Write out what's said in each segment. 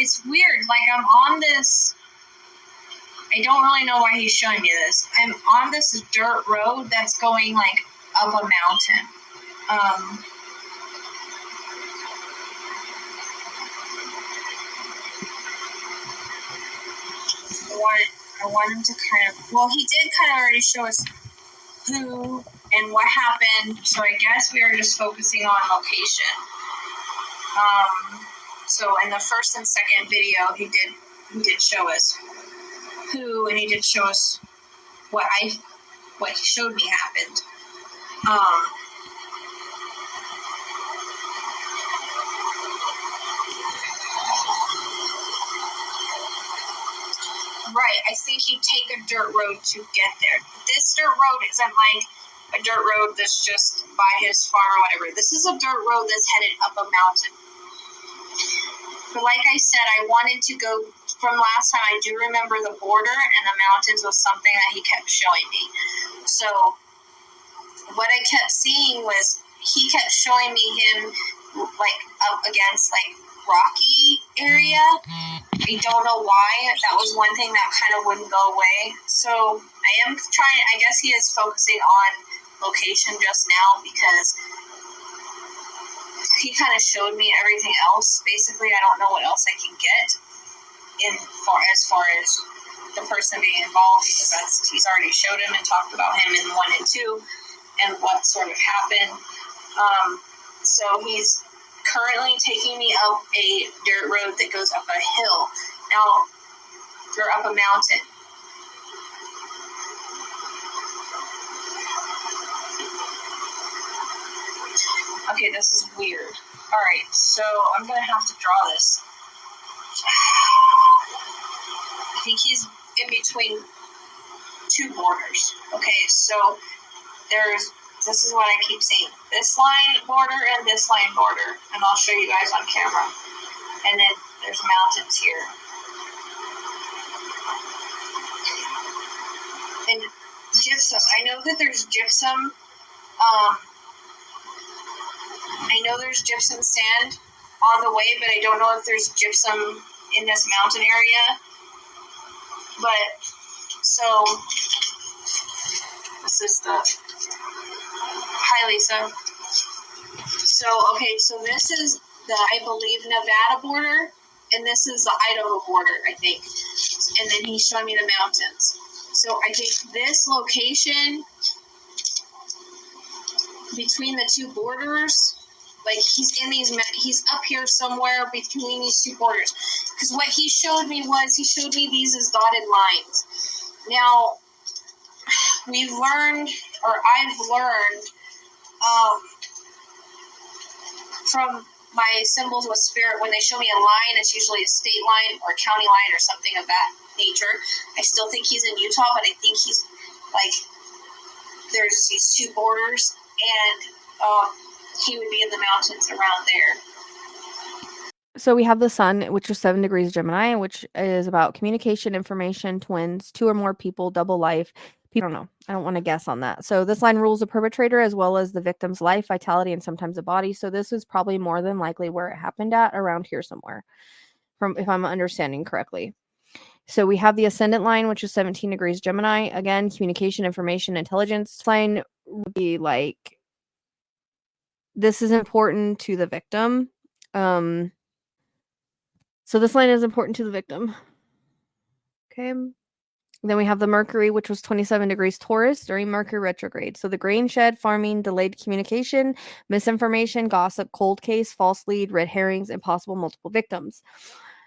it's weird. Like, I'm on this, I don't really know why he's showing me this. I'm on this dirt road that's going, like, up a mountain. I want him to kind of, well, he did kind of already show us who and what happened, so I guess we are just focusing on location. So in the first and second video, he did show us who, and he did show us what he showed me happened. Right, I think you take a dirt road to get there. This dirt road isn't like a dirt road that's just by his farm or whatever. This is a dirt road that's headed up a mountain. But like I said, I wanted to go, from last time, I do remember the border and the mountains was something that he kept showing me. So what I kept seeing was he kept showing me him like up against like rocky area. I don't know why. That was one thing that kind of wouldn't go away. So I am trying, I guess he is focusing on location just now because he kind of showed me everything else. Basically, I don't know what else I can get as far as the person being involved, because he's already showed him and talked about him in 1 and 2 and what sort of happened. So he's currently taking me up a dirt road that goes up a hill. Now, or up a mountain. Okay, this is weird. Alright, so I'm going to have to draw this. I think he's in between 2 borders. Okay, so this is what I keep seeing. This line border and this line border. And I'll show you guys on camera. And then there's mountains here. And gypsum. I know that there's gypsum. I know there's gypsum sand on the way, but I don't know if there's gypsum in this mountain area. But, so, this is the, hi Lisa. So, okay, so this is the, I believe, Nevada border, and this is the Idaho border, I think. And then he's showing me the mountains. So I think this location between the 2 borders, like he's up here somewhere between these 2 borders. Because what he showed me these as dotted lines. Now, I've learned from my symbols with spirit, when they show me a line, it's usually a state line or a county line or something of that nature. I still think he's in Utah, but I think he's like, there's these 2 borders, and he would be in the mountains around there. So we have the sun, which is 7 degrees Gemini, which is about communication, information, twins, 2 or more people, double life. I don't know. I don't want to guess on that. So this line rules the perpetrator as well as the victim's life, vitality, and sometimes the body. So this is probably more than likely where it happened at, around here somewhere, if I'm understanding correctly. So we have the ascendant line, which is 17 degrees Gemini. Again, communication, information, intelligence. This line would be like, this is important to the victim. So this line is important to the victim. Okay. Then we have the Mercury, which was 27 degrees Taurus during Mercury retrograde. So the grain shed, farming, delayed communication, misinformation, gossip, cold case, false lead, red herrings, and possible multiple victims.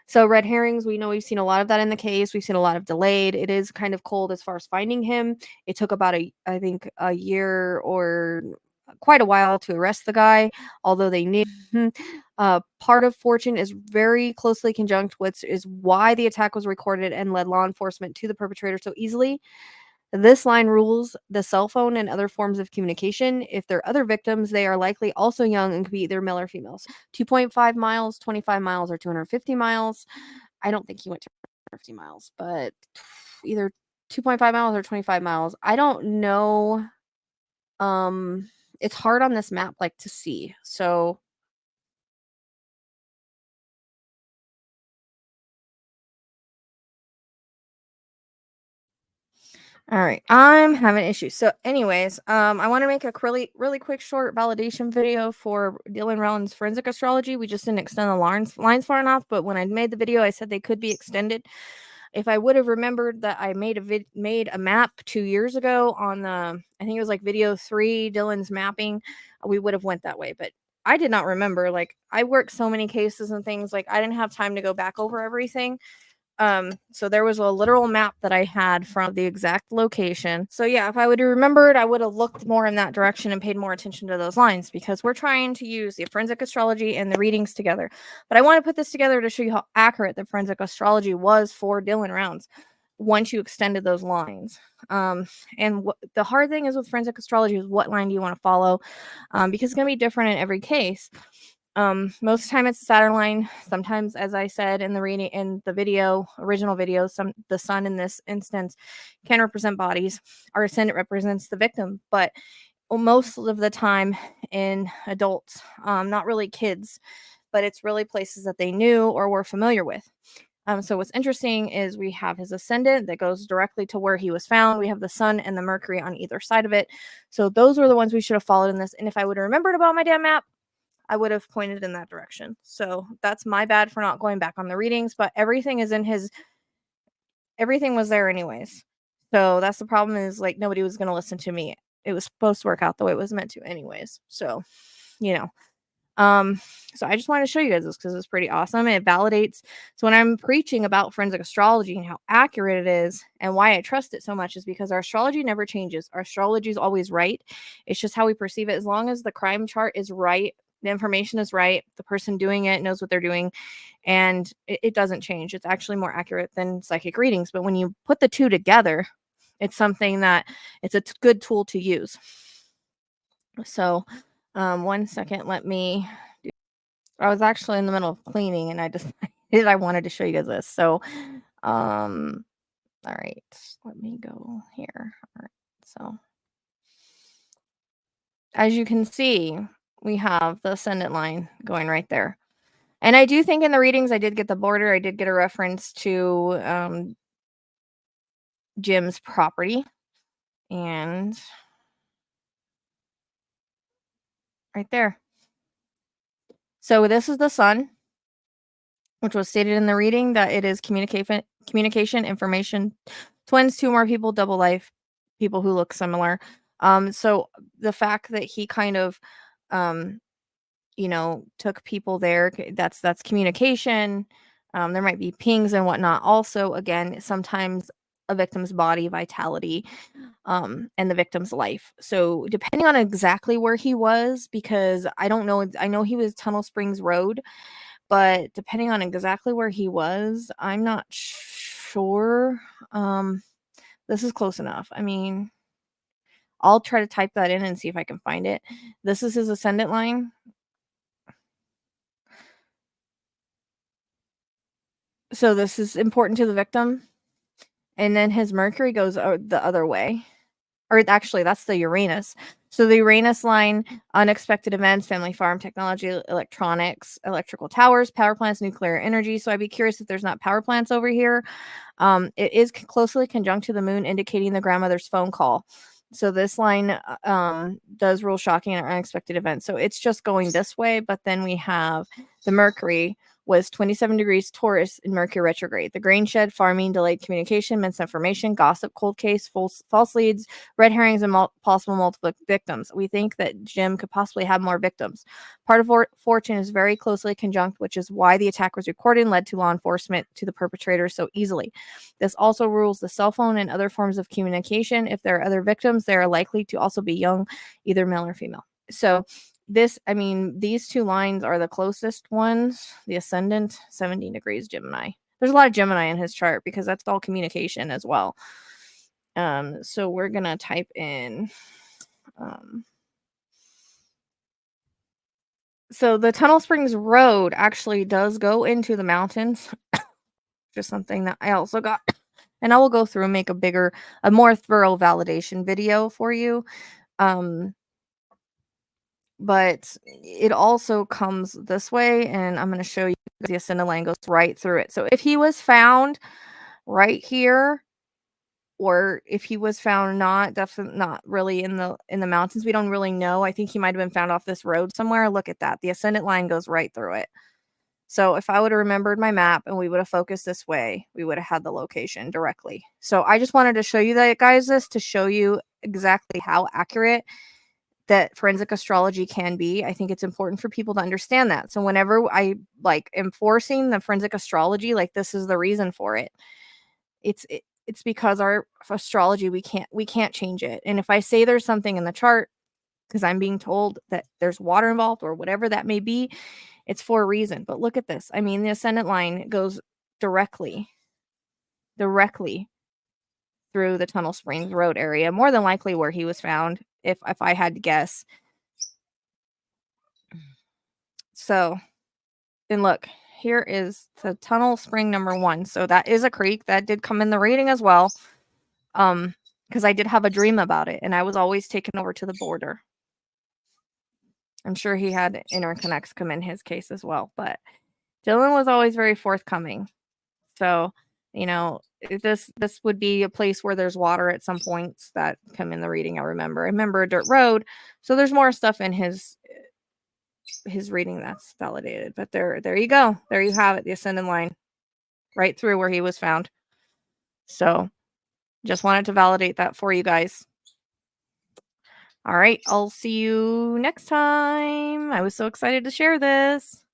So red herrings, we've seen a lot of that in the case. We've seen a lot of delayed. It is kind of cold as far as finding him. It took about a year or quite a while to arrest the guy, although they knew. Part of fortune is very closely conjunct with is why the attack was recorded and led law enforcement to the perpetrator so easily. This line rules the cell phone and other forms of communication. If there are other victims, they are likely also young and could be either male or females. 2.5 miles, 25 miles, or 250 miles. I don't think he went to 250 miles, but either 2.5 miles or 25 miles. I don't know. It's hard on this map, like, to see. So All right, I'm having issues. So, anyways, I want to make a really quick short validation video for Dylan Rowan's forensic astrology. We just didn't extend the lines far enough, but when I made the video, I said they could be extended. If I would have remembered that I made a map 2 years ago on the, I think it was like video 3, Dylan's mapping, we would have went that way, but I did not remember. Like, I worked so many cases and things, like I didn't have time to go back over everything. So there was a literal map that I had from the exact location. So yeah, if I would have remembered, I would have looked more in that direction and paid more attention to those lines, because we're trying to use the forensic astrology and the readings together. But I want to put this together to show you how accurate the forensic astrology was for Dylan Rounds once you extended those lines. And the hard thing is with forensic astrology is what line do you want to follow, because it's going to be different in every case. Most of the time it's the Saturn line. Sometimes, as I said in the reading, in the original video, the sun in this instance can represent bodies. Our ascendant represents the victim, but most of the time in adults, not really kids, but it's really places that they knew or were familiar with. So what's interesting is we have his ascendant that goes directly to where he was found. We have the sun and the Mercury on either side of it. So those were the ones we should have followed in this. And if I would have remembered about my damn map, I would have pointed in that direction. So that's my bad for not going back on the readings, but everything was there anyways. So that's the problem, is like nobody was going to listen to me. It was supposed to work out the way it was meant to anyways. So, you know, so I just wanted to show you guys this because it's pretty awesome. It validates. So when I'm preaching about forensic astrology and how accurate it is and why I trust it so much is because our astrology never changes. Our astrology is always right. It's just how we perceive it. As long as the crime chart is right, the information is right, the person doing it knows what they're doing, and it doesn't change. It's actually more accurate than psychic readings. But when you put the two together, it's something that it's a good tool to use. So 1 second, let me do. I was actually in the middle of cleaning and I decided I wanted to show you guys this. So all right, let me go here. All right, so as you can see, we have the ascendant line going right there. And I do think in the readings I did get the border. I did get a reference to Jim's property. And right there. So this is the sun, which was stated in the reading that it is communication, information, twins, two more people, double life, people who look similar. So the fact that he kind of took people there, that's communication. There might be pings and whatnot. Also, again, sometimes a victim's body vitality, and the victim's life. So depending on exactly where he was, because I don't know, I know he was Tunnel Springs Road, but depending on exactly where he was, I'm not sure. This is close enough. I mean, I'll try to type that in and see if I can find it. This is his ascendant line. So this is important to the victim. And then his Mercury goes the other way. Or actually, that's the Uranus. So the Uranus line, unexpected events, family farm, technology, electronics, electrical towers, power plants, nuclear energy. So I'd be curious if there's not power plants over here. It is closely conjunct to the moon, indicating the grandmother's phone call. So this line does rule shocking and unexpected events. So it's just going this way, but then we have the Mercury was 27 degrees Taurus in Mercury retrograde. The grain shed, farming, delayed communication, misinformation, gossip, cold case, false leads, red herrings, and possible multiple victims. We think that Jim could possibly have more victims. Part of fortune is very closely conjunct, which is why the attack was recorded and led to law enforcement to the perpetrator so easily. This also rules the cell phone and other forms of communication. If there are other victims, they are likely to also be young, either male or female. So these two lines are the closest ones. The ascendant, 17 degrees Gemini. There's a lot of Gemini in his chart because that's all communication as well. So we're going to type in. So the Tunnel Springs Road actually does go into the mountains. Just something that I also got. And I will go through and make a more thorough validation video for you. But it also comes this way, and I'm going to show you the ascendant line goes right through it. So if he was found right here, or if he was found not really in the mountains, we don't really know. I think he might have been found off this road somewhere. Look at that. The ascendant line goes right through it. So if I would have remembered my map and we would have focused this way, we would have had the location directly. So I just wanted to show you that, guys, this to show you exactly how accurate that forensic astrology can be. I think it's important for people to understand that. So whenever I am forcing the forensic astrology, this is the reason for it. It's because our astrology, we can't change it. And if I say there's something in the chart because I'm being told that there's water involved or whatever that may be, it's for a reason. But look at this. I mean, the ascendant line goes directly through the Tunnel Springs Road area, more than likely where he was found, if I had to guess. So, and look, here is the Tunnel Spring number 1. So that is a creek that did come in the reading as well. Because I did have a dream about it, and I was always taken over to the border. I'm sure he had interconnects come in his case as well, but Dylan was always very forthcoming. So, this would be a place where there's water at some points that come in the reading. I remember a dirt road, so there's more stuff in his reading that's validated. But there you go. There you have it, the ascendant line right through where he was found. So just wanted to validate that for you guys. All right, I'll see you next time. I was so excited to share this.